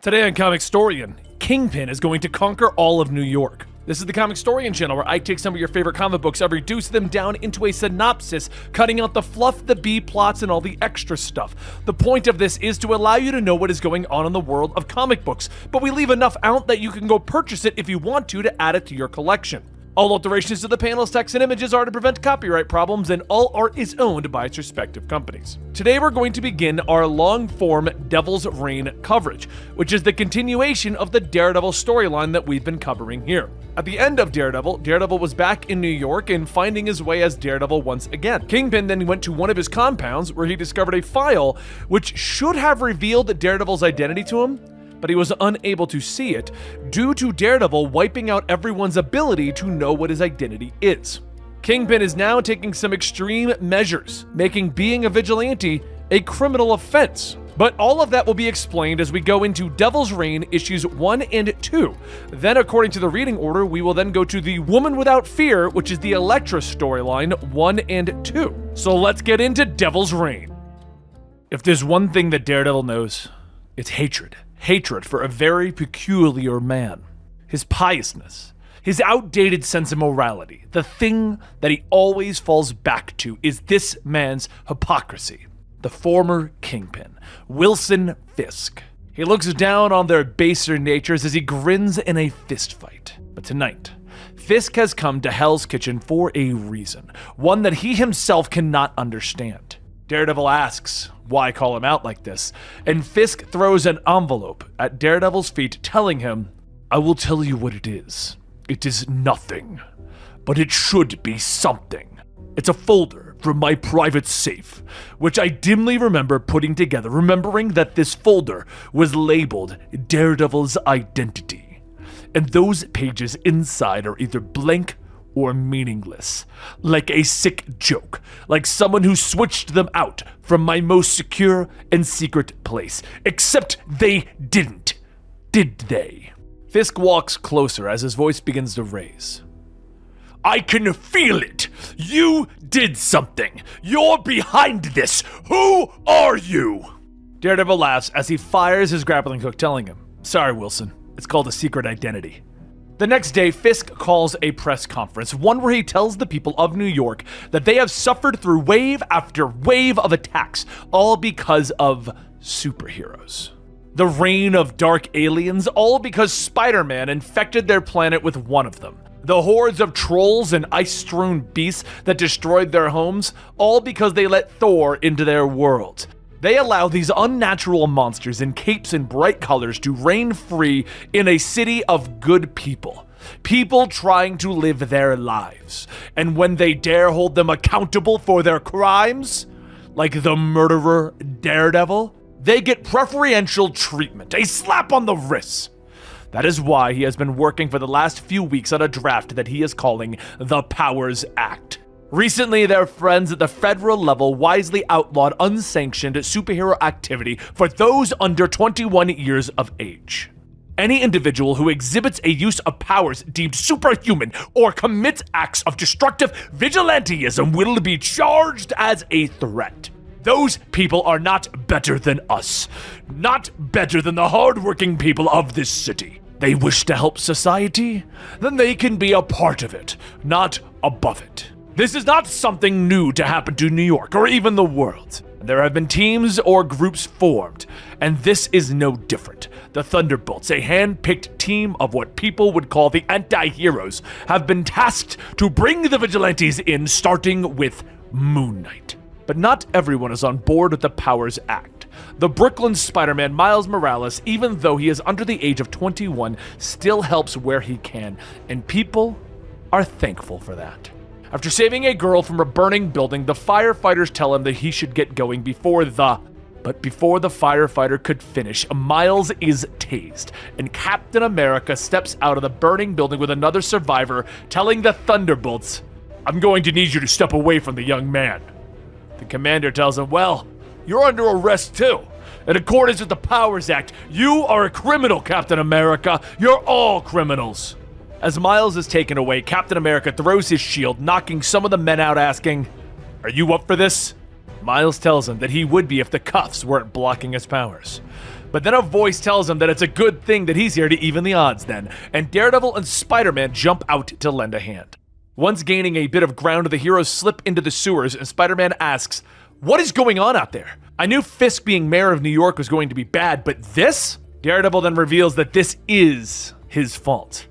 Today on Comicstorian, Kingpin is going to conquer all of New York. This is the Comicstorian channel where I take some of your favorite comic books, I reduce them down into a synopsis, cutting out the fluff, the B plots, and all the extra stuff. The point of this is to allow you to know what is going on in the world of comic books, but we leave enough out that you can go purchase it if you want to add it to your collection. All alterations to the panels, text, and images are to prevent copyright problems, and all art is owned by its respective companies. Today we're going to begin our long-form Devil's Reign coverage, which is the continuation of the Daredevil storyline that we've been covering here. At the end of Daredevil, Daredevil was back in New York and finding his way as Daredevil once again. Kingpin then went to one of his compounds where he discovered a file which should have revealed Daredevil's identity to him, but he was unable to see it due to Daredevil wiping out everyone's ability to know what his identity is. Kingpin is now taking some extreme measures, making being a vigilante a criminal offense. But all of that will be explained as we go into Devil's Reign issues 1 and 2. Then, according to the reading order, we will then go to the Woman Without Fear, which is the Elektra storyline 1 and 2. So let's get into Devil's Reign. If there's one thing that Daredevil knows, it's hatred. Hatred for a very peculiar man. His piousness, his outdated sense of morality. The thing that he always falls back to is this man's hypocrisy. The former Kingpin, Wilson Fisk. He looks down on their baser natures as he grins in a fistfight. But tonight, Fisk has come to Hell's Kitchen for a reason, one that he himself cannot understand. Daredevil asks why call him out like this, and Fisk throws an envelope at Daredevil's feet telling him, "I will tell you what it is. It is nothing, but it should be something. It's a folder from my private safe, which I dimly remember putting together, remembering that this folder was labeled Daredevil's Identity. And those pages inside are either blank or meaningless, like a sick joke, like someone who switched them out from my most secure and secret place. Except they didn't, did they?" Fisk walks closer as his voice begins to raise. "I can feel it! You did something! You're behind this! Who are you?" Daredevil laughs as he fires his grappling hook, telling him, "Sorry, Wilson, it's called a secret identity." The next day, Fisk calls a press conference, one where he tells the people of New York that they have suffered through wave after wave of attacks, all because of superheroes. The reign of dark aliens, all because Spider-Man infected their planet with one of them. The hordes of trolls and ice-strewn beasts that destroyed their homes, all because they let Thor into their world. They allow these unnatural monsters in capes and bright colors to reign free in a city of good people. People trying to live their lives. And when they dare hold them accountable for their crimes, like the murderer Daredevil, they get preferential treatment, a slap on the wrist. That is why he has been working for the last few weeks on a draft that he is calling the Powers Act. Recently, their friends at the federal level wisely outlawed unsanctioned superhero activity for those under 21 years of age. Any individual who exhibits a use of powers deemed superhuman or commits acts of destructive vigilantism will be charged as a threat. Those people are not better than us, not better than the hardworking people of this city. They wish to help society? Then they can be a part of it, not above it. This is not something new to happen to New York or even the world. There have been teams or groups formed, and this is no different. The Thunderbolts, a hand-picked team of what people would call the anti-heroes, have been tasked to bring the vigilantes in, starting with Moon Knight. But not everyone is on board with the Powers Act. The Brooklyn Spider-Man Miles Morales, even though he is under the age of 21, still helps where he can, and people are thankful for that. After saving a girl from a burning building, the firefighters tell him that he should get going before the firefighter could finish, Miles is tased, and Captain America steps out of the burning building with another survivor, telling the Thunderbolts, "I'm going to need you to step away from the young man." The commander tells him, "Well, you're under arrest too. In accordance with the Powers Act, you are a criminal, Captain America. You're all criminals." As Miles is taken away, Captain America throws his shield, knocking some of the men out, asking, "Are you up for this?" Miles tells him that he would be if the cuffs weren't blocking his powers. But then a voice tells him that it's a good thing that he's here to even the odds then, and Daredevil and Spider-Man jump out to lend a hand. Once gaining a bit of ground, the heroes slip into the sewers, and Spider-Man asks, "What is going on out there? I knew Fisk being mayor of New York was going to be bad, but this?" Daredevil then reveals that this is his fault,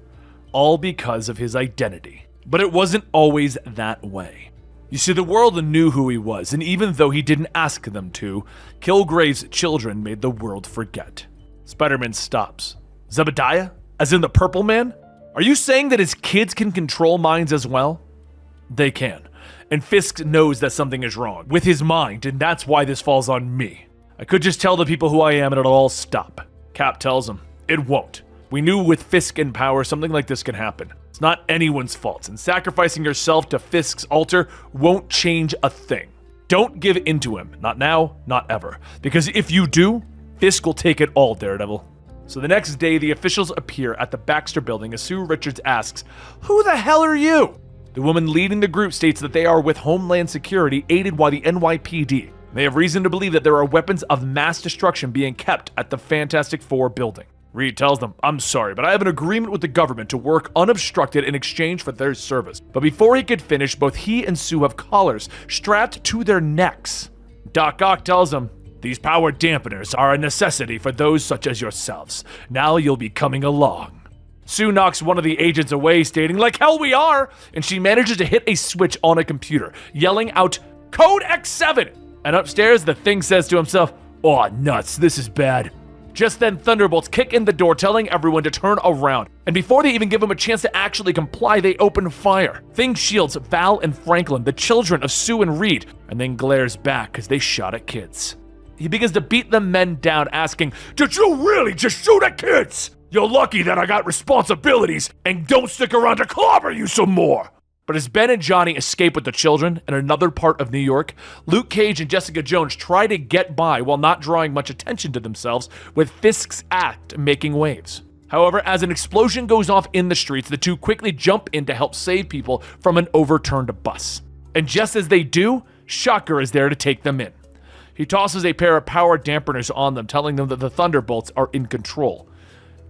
all because of his identity. But it wasn't always that way. You see, the world knew who he was, and even though he didn't ask them to, Kilgrave's children made the world forget. Spider-Man stops. Zebediah? As in the Purple Man? Are you saying that his kids can control minds as well? They can. And Fisk knows that something is wrong with his mind, and that's why this falls on me. I could just tell the people who I am and it'll all stop. Cap tells him, it won't. We knew with Fisk in power something like this could happen. It's not anyone's fault, and sacrificing yourself to Fisk's altar won't change a thing. Don't give in to him. Not now, not ever. Because if you do, Fisk will take it all, Daredevil. So the next day, the officials appear at the Baxter building as Sue Richards asks, "Who the hell are you?" The woman leading the group states that they are with Homeland Security, aided by the NYPD. They have reason to believe that there are weapons of mass destruction being kept at the Fantastic Four building. Reed tells them, "I'm sorry, but I have an agreement with the government to work unobstructed in exchange for their service." But before he could finish, both he and Sue have collars strapped to their necks. Doc Ock tells them, "These power dampeners are a necessity for those such as yourselves. Now you'll be coming along." Sue knocks one of the agents away, stating, "Like hell we are!" And she manages to hit a switch on a computer, yelling out, "Code X7!" And upstairs, the Thing says to himself, "Oh, nuts, this is bad." Just then, thunderbolts kick in the door, telling everyone to turn around. And before they even give him a chance to actually comply, they open fire. Thing shields Val and Franklin, the children of Sue and Reed, and then glares back as they shot at kids. He begins to beat the men down, asking, "Did you really just shoot at kids? You're lucky that I got responsibilities and don't stick around to clobber you some more." But as Ben and Johnny escape with the children in another part of New York, Luke Cage and Jessica Jones try to get by while not drawing much attention to themselves, with Fisk's act making waves. However, as an explosion goes off in the streets, the two quickly jump in to help save people from an overturned bus. And just as they do, Shocker is there to take them in. He tosses a pair of power dampeners on them, telling them that the Thunderbolts are in control.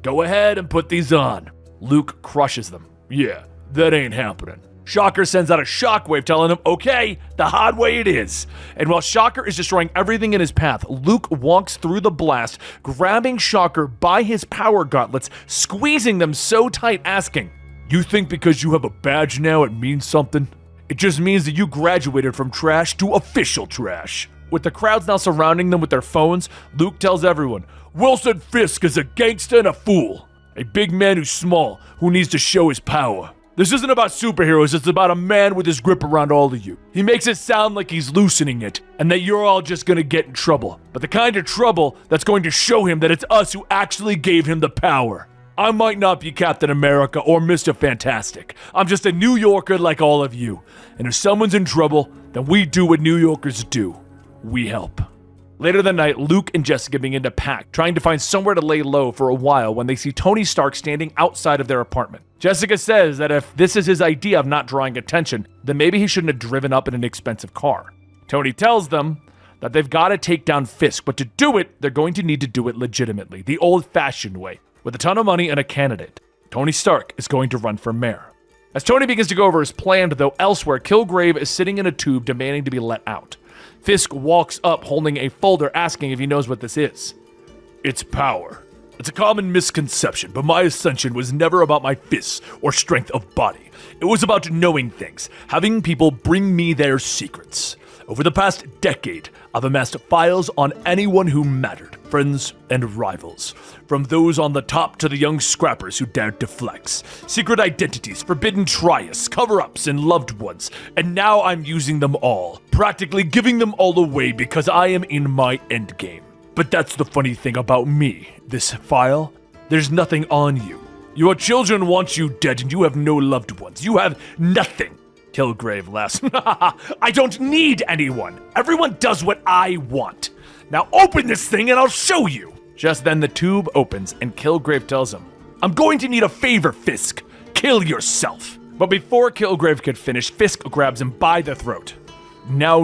"Go ahead and put these on." Luke crushes them. "Yeah, that ain't happening." Shocker sends out a shockwave, telling him, "Okay, the hard way it is." And while Shocker is destroying everything in his path, Luke walks through the blast, grabbing Shocker by his power gauntlets, squeezing them so tight, asking, "You think because you have a badge now it means something? It just means that you graduated from trash to official trash." With the crowds now surrounding them with their phones, Luke tells everyone, "Wilson Fisk is a gangster and a fool. A big man who's small, who needs to show his power. This isn't about superheroes, it's about a man with his grip around all of you. He makes it sound like he's loosening it, and that you're all just gonna get in trouble. But the kind of trouble that's going to show him that it's us who actually gave him the power. I might not be Captain America or Mr. Fantastic. I'm just a New Yorker like all of you. And if someone's in trouble, then we do what New Yorkers do. We help." Later that night, Luke and Jessica begin to pack, trying to find somewhere to lay low for a while when they see Tony Stark standing outside of their apartment. Jessica says that if this is his idea of not drawing attention, then maybe he shouldn't have driven up in an expensive car. Tony tells them that they've got to take down Fisk, but to do it, they're going to need to do it legitimately, the old-fashioned way, with a ton of money and a candidate. Tony Stark is going to run for mayor. As Tony begins to go over his plan, though, elsewhere, Kilgrave is sitting in a tube demanding to be let out. Fisk walks up holding a folder, asking if he knows what this is. "It's power. It's a common misconception, but my ascension was never about my fists or strength of body. It was about knowing things, having people bring me their secrets. Over the past decade, I've amassed files on anyone who mattered, friends and rivals. From those on the top to the young scrappers who dared to flex. Secret identities, forbidden triumphs, cover-ups, and loved ones. And now I'm using them all, practically giving them all away because I am in my endgame. But that's the funny thing about me, this file. There's nothing on you. Your children want you dead and you have no loved ones. You have nothing." Kilgrave laughs. "I don't need anyone. Everyone does what I want. Now open this thing and I'll show you." Just then the tube opens and Kilgrave tells him, "I'm going to need a favor, Fisk. Kill yourself." But before Kilgrave could finish, Fisk grabs him by the throat. Now,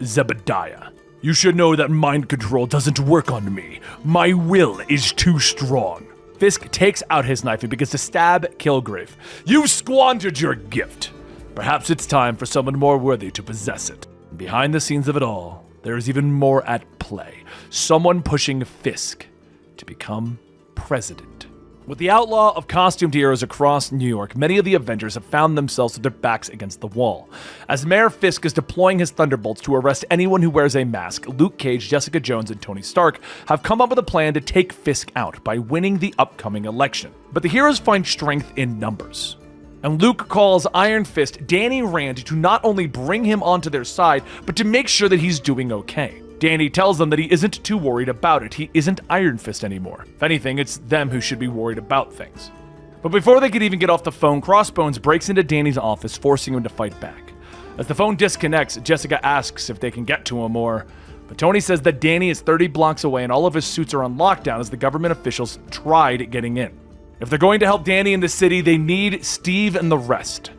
Zebediah. You should know that mind control doesn't work on me. My will is too strong. Fisk takes out his knife and begins to stab Kilgrave. You've squandered your gift. Perhaps it's time for someone more worthy to possess it. Behind the scenes of it all, there is even more at play. Someone pushing Fisk to become president. With the outlaw of costumed heroes across New York, many of the Avengers have found themselves with their backs against the wall. As Mayor Fisk is deploying his Thunderbolts to arrest anyone who wears a mask, Luke Cage, Jessica Jones, and Tony Stark have come up with a plan to take Fisk out by winning the upcoming election. But the heroes find strength in numbers. And Luke calls Iron Fist Danny Rand to not only bring him onto their side, but to make sure that he's doing okay. Danny tells them that he isn't too worried about it. He isn't Iron Fist anymore. If anything, it's them who should be worried about things. But before they could even get off the phone, Crossbones breaks into Danny's office, forcing him to fight back. As the phone disconnects, Jessica asks if they can get to him but Tony says that Danny is 30 blocks away and all of his suits are on lockdown as the government officials tried getting in. If they're going to help Danny in the city, they need Steve and the rest.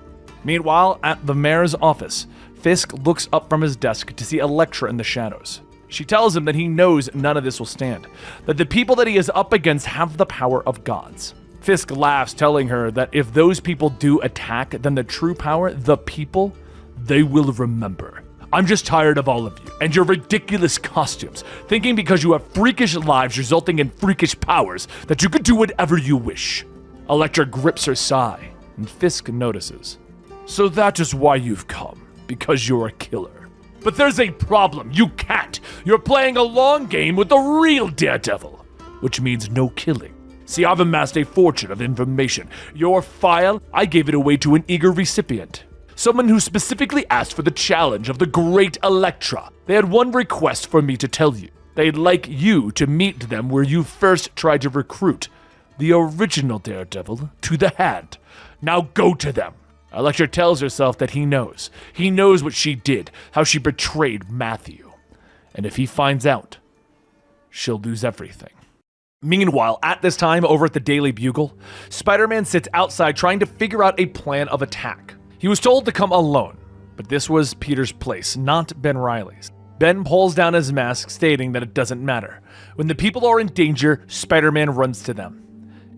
Meanwhile, at the mayor's office, Fisk looks up from his desk to see Elektra in the shadows. She tells him that he knows none of this will stand, that the people that he is up against have the power of gods. Fisk laughs, telling her that if those people do attack, then the true power, the people, they will remember. I'm just tired of all of you and your ridiculous costumes, thinking because you have freakish lives resulting in freakish powers that you could do whatever you wish. Elektra grips her sigh, and Fisk notices. So that is why you've come, because you're a killer. But there's a problem. You can't. You're playing a long game with the real Daredevil, which means no killing. See, I've amassed a fortune of information. Your file, I gave it away to an eager recipient. Someone who specifically asked for the challenge of the great Elektra. They had one request for me to tell you. They'd like you to meet them where you first tried to recruit the original Daredevil to the hand. Now go to them. Elektra tells herself that he knows. He knows what she did, how she betrayed Matthew. And if he finds out, she'll lose everything. Meanwhile, at this time, over at the Daily Bugle, Spider-Man sits outside trying to figure out a plan of attack. He was told to come alone, but this was Peter's place, not Ben Reilly's. Ben pulls down his mask, stating that it doesn't matter. When the people are in danger, Spider-Man runs to them.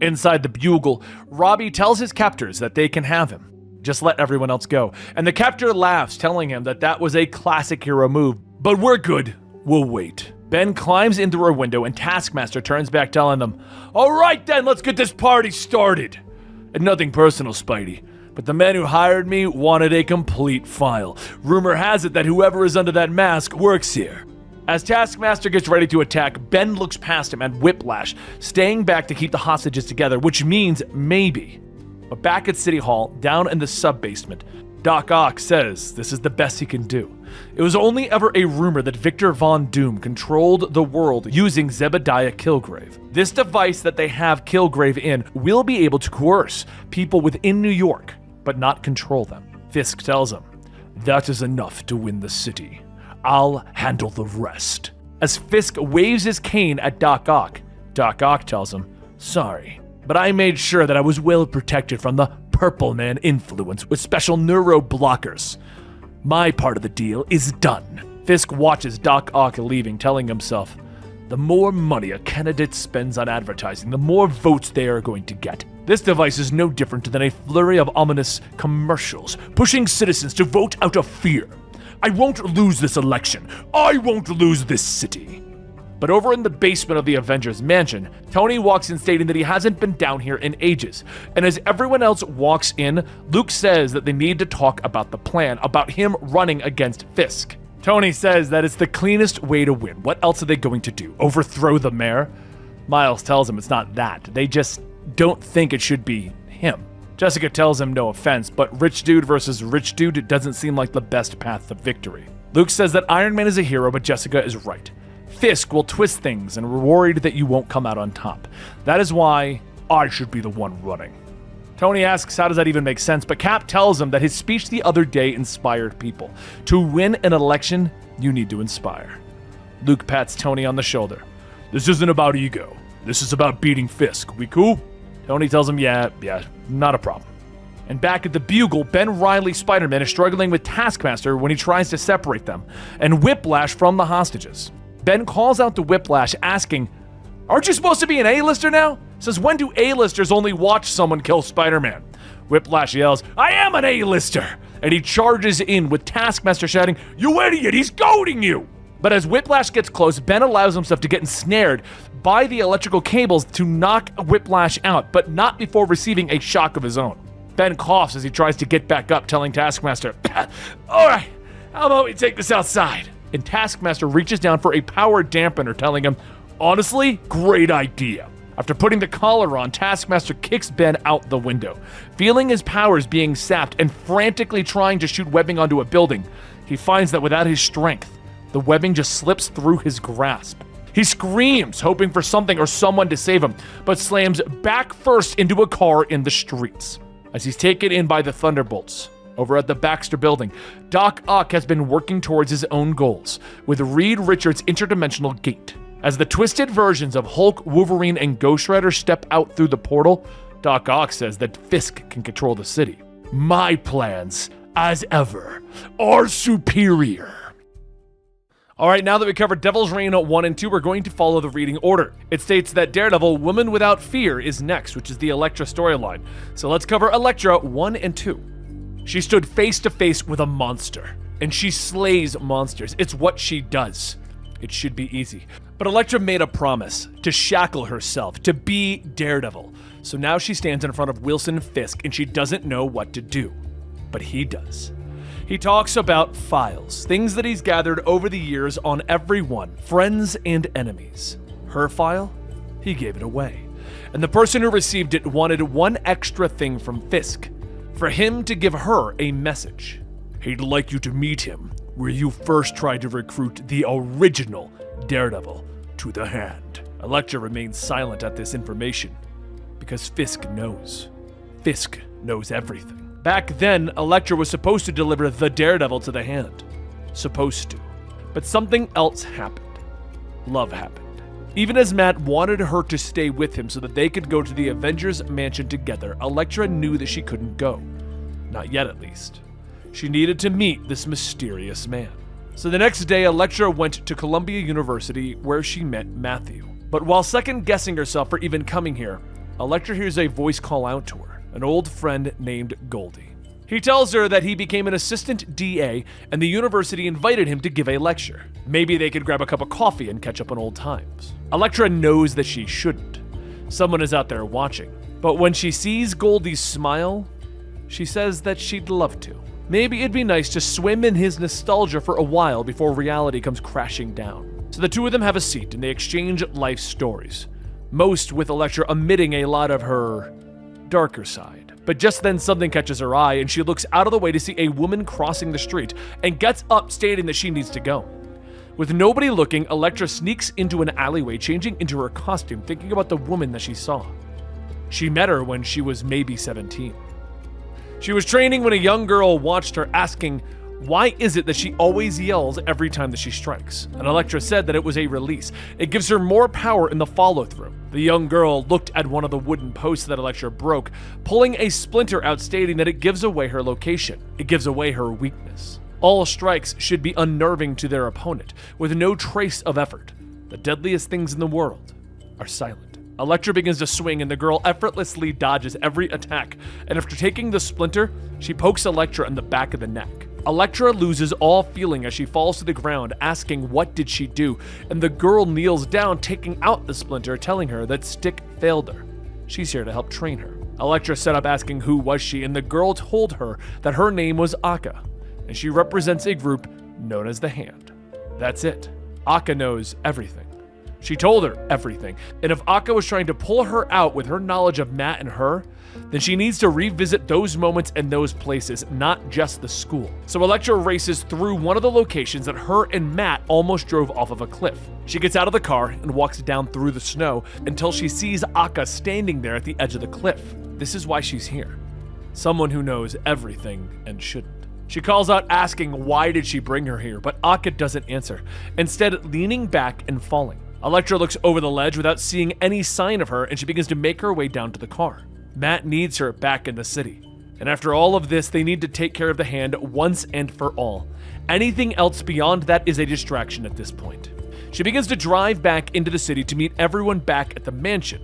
Inside the Bugle, Robbie tells his captors that they can have him. Just let everyone else go. And the captor laughs, telling him that that was a classic hero move. But we're good. We'll wait. Ben climbs in through a window and Taskmaster turns back, telling them, all right then, let's get this party started. And nothing personal, Spidey, but the man who hired me wanted a complete file. Rumor has it that whoever is under that mask works here. As Taskmaster gets ready to attack, Ben looks past him and Whiplash, staying back to keep the hostages together, which means maybe. But back at City Hall, down in the sub-basement, Doc Ock says this is the best he can do. It was only ever a rumor that Victor Von Doom controlled the world using Zebediah Kilgrave. This device that they have Kilgrave in will be able to coerce people within New York, but not control them. Fisk tells him, that is enough to win the city. I'll handle the rest. As Fisk waves his cane at Doc Ock tells him, sorry, but I made sure that I was well protected from the Purple Man influence with special neuro blockers. My part of the deal is done. Fisk watches Doc Ock leaving, telling himself, the more money a candidate spends on advertising, the more votes they are going to get. This device is no different than a flurry of ominous commercials, pushing citizens to vote out of fear. I won't lose this election. I won't lose this city. But over in the basement of the Avengers mansion, Tony walks in stating that he hasn't been down here in ages. And as everyone else walks in, Luke says that they need to talk about the plan, about him running against Fisk. Tony says that it's the cleanest way to win. What else are they going to do? Overthrow the mayor? Miles tells him it's not that. They just don't think it should be him. Jessica tells him no offense, but rich dude versus rich dude doesn't seem like the best path to victory. Luke says that Iron Man is a hero, but Jessica is right. Fisk will twist things and we're worried that you won't come out on top. That is why I should be the one running. Tony asks how does that even make sense, but Cap tells him that his speech the other day inspired people. To win an election, you need to inspire. Luke pats Tony on the shoulder. This isn't about ego. This is about beating Fisk. We cool? Tony tells him, yeah, not a problem. And back at the Bugle, Ben Reilly Spider-Man is struggling with Taskmaster when he tries to separate them, and Whiplash from the hostages. Ben calls out to Whiplash asking, "Aren't you supposed to be an A-lister now?" Says, "When do A-listers only watch someone kill Spider-Man?" Whiplash yells, "I am an A-lister!" And he charges in with Taskmaster shouting, "You idiot, he's goading you!" But as Whiplash gets close, Ben allows himself to get ensnared by the electrical cables to knock Whiplash out, but not before receiving a shock of his own. Ben coughs as he tries to get back up, telling Taskmaster, "All right, how about we take this outside?" And Taskmaster reaches down for a power dampener, telling him, "Honestly, great idea." After putting the collar on, Taskmaster kicks Ben out the window. Feeling his powers being sapped and frantically trying to shoot webbing onto a building, he finds that without his strength, the webbing just slips through his grasp. He screams, hoping for something or someone to save him, but slams back first into a car in the streets. As he's taken in by the Thunderbolts, over at the Baxter building, Doc Ock has been working towards his own goals, with Reed Richards' interdimensional gate. As the twisted versions of Hulk, Wolverine, and Ghost Rider step out through the portal, Doc Ock says that Fisk can control the city. "My plans, as ever, are superior." All right, now that we covered Devil's Reign 1 and 2, we're going to follow the reading order. It states that Daredevil, Woman Without Fear is next, which is the Elektra storyline. So let's cover Elektra 1 and 2. She stood face to face with a monster, and she slays monsters. It's what she does. It should be easy. But Elektra made a promise to shackle herself, to be Daredevil. So now she stands in front of Wilson Fisk, and she doesn't know what to do. But he does. He talks about files, things that he's gathered over the years on everyone, friends and enemies. Her file? He gave it away. And the person who received it wanted one extra thing from Fisk, for him to give her a message. He'd like you to meet him where you first tried to recruit the original Daredevil to the Hand. Elektra remains silent at this information because Fisk knows. Fisk knows everything. Back then, Elektra was supposed to deliver the Daredevil to the Hand. Supposed to. But something else happened. Love happened. Even as Matt wanted her to stay with him so that they could go to the Avengers mansion together, Elektra knew that she couldn't go. Not yet, at least. She needed to meet this mysterious man. So the next day, Elektra went to Columbia University where she met Matthew. But while second-guessing herself for even coming here, Elektra hears a voice call out to her. An old friend named Goldie. He tells her that he became an assistant DA and the university invited him to give a lecture. Maybe they could grab a cup of coffee and catch up on old times. Elektra knows that she shouldn't. Someone is out there watching. But when she sees Goldie's smile, she says that she'd love to. Maybe it'd be nice to swim in his nostalgia for a while before reality comes crashing down. So the two of them have a seat and they exchange life stories. Most with Elektra omitting a lot of her darker side. But just then something catches her eye and she looks out of the way to see a woman crossing the street and gets up stating that she needs to go. With nobody looking, Elektra sneaks into an alleyway, changing into her costume, thinking about the woman that she saw. She met her when she was maybe 17. She was training when a young girl watched her, asking, "Why is it that she always yells every time that she strikes?" And Elektra said that it was a release. It gives her more power in the follow-through. The young girl looked at one of the wooden posts that Elektra broke, pulling a splinter out, stating that it gives away her location. It gives away her weakness. All strikes should be unnerving to their opponent, with no trace of effort. The deadliest things in the world are silent. Elektra begins to swing and the girl effortlessly dodges every attack, and after taking the splinter, she pokes Elektra in the back of the neck. Elektra loses all feeling as she falls to the ground, asking what did she do, and the girl kneels down, taking out the splinter, telling her that Stick failed her. She's here to help train her. Elektra set up asking who was she, and the girl told her that her name was Akka, and she represents a group known as the Hand. That's it. Akka knows everything. She told her everything, and if Akka was trying to pull her out with her knowledge of Matt and her, then she needs to revisit those moments and those places, not just the school. So Elektra races through one of the locations that her and Matt almost drove off of a cliff. She gets out of the car and walks down through the snow until she sees Akka standing there at the edge of the cliff. This is why she's here. Someone who knows everything and shouldn't. She calls out asking why did she bring her here, but Akka doesn't answer, instead leaning back and falling. Elektra looks over the ledge without seeing any sign of her, and she begins to make her way down to the car. Matt needs her back in the city. And after all of this, they need to take care of the Hand once and for all. Anything else beyond that is a distraction at this point. She begins to drive back into the city to meet everyone back at the mansion.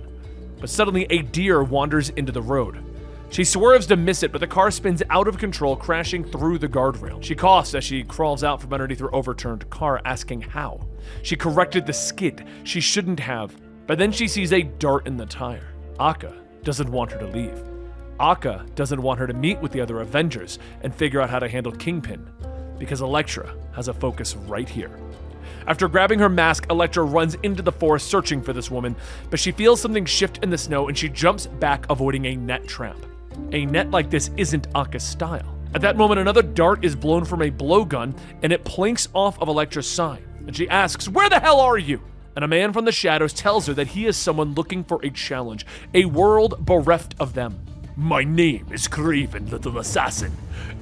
But suddenly a deer wanders into the road. She swerves to miss it, but the car spins out of control, crashing through the guardrail. She coughs as she crawls out from underneath her overturned car, asking how. She corrected the skid. She shouldn't have. But then she sees a dart in the tire. Akka doesn't want her to leave. Akka doesn't want her to meet with the other Avengers and figure out how to handle Kingpin, because Elektra has a focus right here. After grabbing her mask, Elektra runs into the forest searching for this woman, but she feels something shift in the snow and she jumps back, avoiding a net trap. A net like this isn't Akka's style. At that moment, another dart is blown from a blowgun and it plinks off of Elektra's side. And she asks, "Where the hell are you?" And a man from the shadows tells her that he is someone looking for a challenge, a world bereft of them. "My name is Kraven, little assassin,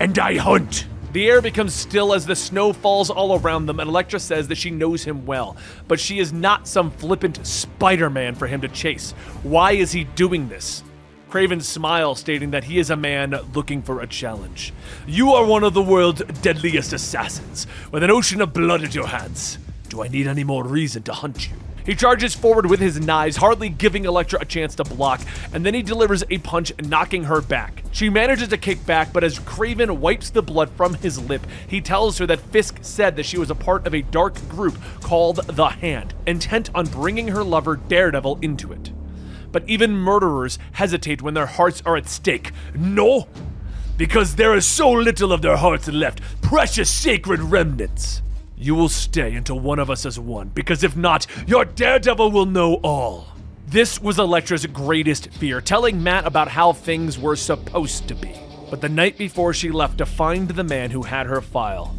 and I hunt." The air becomes still as the snow falls all around them, and Elektra says that she knows him well, but she is not some flippant Spider-Man for him to chase. Why is he doing this? Kraven smiles, stating that he is a man looking for a challenge. "You are one of the world's deadliest assassins, with an ocean of blood at your hands. Do I need any more reason to hunt you?" He charges forward with his knives, hardly giving Elektra a chance to block, and then he delivers a punch, knocking her back. She manages to kick back, but as Kraven wipes the blood from his lip, he tells her that Fisk said that she was a part of a dark group called the Hand, intent on bringing her lover Daredevil into it. But even murderers hesitate when their hearts are at stake. No, because there is so little of their hearts left, precious sacred remnants. You will stay until one of us has won, because if not, your Daredevil will know all. This was Elektra's greatest fear, telling Matt about how things were supposed to be. But the night before she left to find the man who had her file,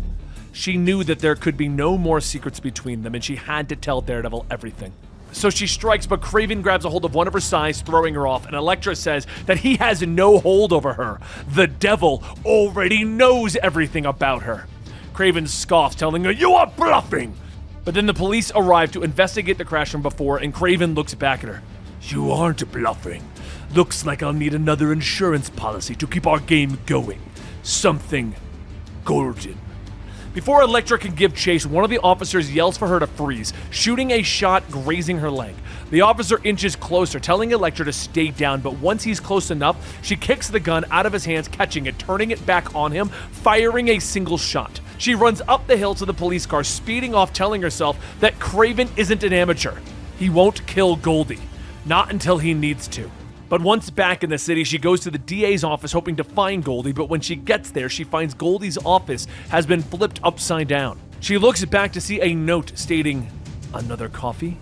she knew that there could be no more secrets between them, and she had to tell Daredevil everything. So she strikes, but Kraven grabs a hold of one of her sides, throwing her off, and Elektra says that he has no hold over her. The devil already knows everything about her. Kraven scoffs, telling her, "You are bluffing!" But then the police arrive to investigate the crash from before, and Kraven looks back at her. "You aren't bluffing. Looks like I'll need another insurance policy to keep our game going. Something golden." Before Elektra can give chase, one of the officers yells for her to freeze, shooting a shot grazing her leg. The officer inches closer, telling Elektra to stay down, but once he's close enough, she kicks the gun out of his hands, catching it, turning it back on him, firing a single shot. She runs up the hill to the police car, speeding off, telling herself that Kraven isn't an amateur. He won't kill Goldie. Not until he needs to. But once back in the city, she goes to the DA's office hoping to find Goldie, but when she gets there, she finds Goldie's office has been flipped upside down. She looks back to see a note stating, "Another coffee?"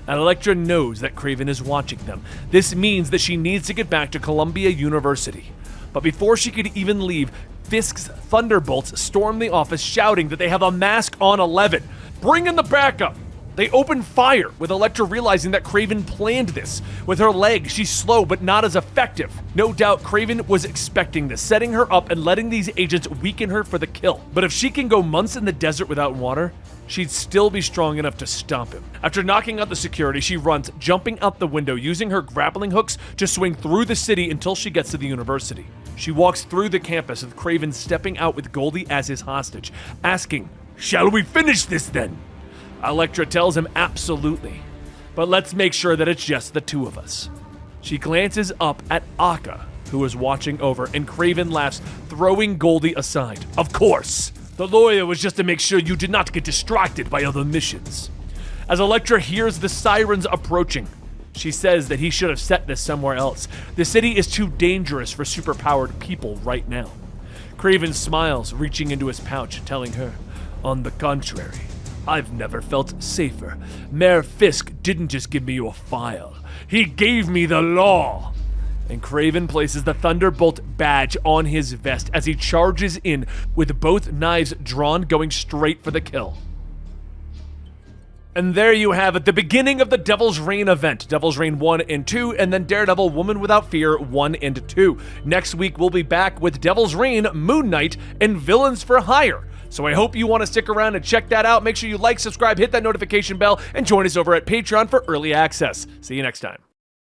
And Elektra knows that Kraven is watching them. This means that she needs to get back to Columbia University. But before she could even leave, Fisk's Thunderbolts storm the office, shouting that they have a mask on 11. "Bring in the backup!" They open fire, with Elektra realizing that Kraven planned this. With her leg, she's slow but not as effective. No doubt Kraven was expecting this, setting her up and letting these agents weaken her for the kill. But if she can go months in the desert without water, she'd still be strong enough to stop him. After knocking out the security, she runs, jumping out the window, using her grappling hooks to swing through the city until she gets to the university. She walks through the campus with Kraven stepping out with Goldie as his hostage, asking, "Shall we finish this then?" Elektra tells him absolutely, but let's make sure that it's just the two of us. She glances up at Akka, who is watching over, and Kraven laughs, throwing Goldie aside. "Of course! The lawyer was just to make sure you did not get distracted by other missions." As Elektra hears the sirens approaching, she says that he should have set this somewhere else. The city is too dangerous for superpowered people right now. Kraven smiles, reaching into his pouch, telling her, "On the contrary, I've never felt safer. Mayor Fisk didn't just give me your file. He gave me the law." And Kraven places the Thunderbolt badge on his vest as he charges in with both knives drawn, going straight for the kill. And there you have it, the beginning of the Devil's Reign event. Devil's Reign 1 and 2, and then Daredevil Woman Without Fear 1 and 2. Next week, we'll be back with Devil's Reign, Moon Knight, and Villains for Hire. So I hope you want to stick around and check that out. Make sure you like, subscribe, hit that notification bell, and join us over at Patreon for early access. See you next time.